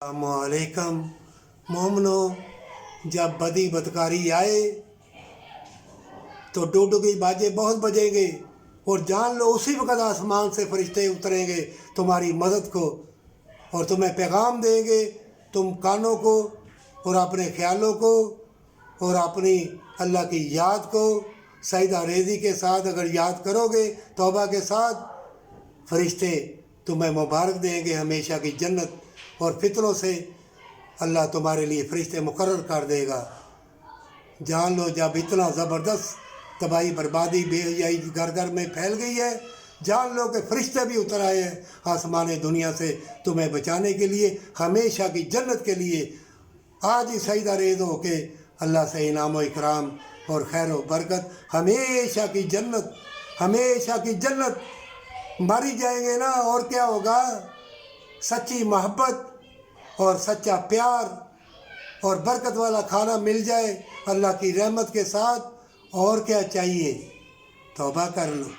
अस्सलामुअलैकुम मोमनो, जब बदी बदकारी आए तो डूडू की बाजें बहुत बजेंगे और जान लो उसी वक़्त आसमान से फरिश्ते उतरेंगे तुम्हारी मदद को और तुम्हें पैगाम देंगे। तुम कानों को और अपने ख्यालों को और अपनी अल्लाह की याद को सईदा रेज़ी के साथ अगर याद करोगे, तौबा के साथ, फरिश्ते तुम्हें मुबारक देंगे हमेशा की जन्नत, और फितरों से अल्लाह तुम्हारे लिए फरिश्ते मुकर्रर कर देगा। जान लो, जब इतना ज़बरदस्त तबाही बर्बादी बेहयाई घर घर में फैल गई है, जान लो कि फरिश्ते भी उतर आए हैं आसमान दुनिया से तुम्हें बचाने के लिए, हमेशा की जन्नत के लिए। आज ही सईदा रेज़ हो के अल्लाह से इनाम व इकराम और खैर व बरकत, हमेशा की जन्नत, हमेशा की जन्नत। मर ही जाएंगे ना, और क्या होगा। सच्ची मोहब्बत और सच्चा प्यार और बरकत वाला खाना मिल जाए अल्लाह की रहमत के साथ, और क्या चाहिए। तौबा कर लो।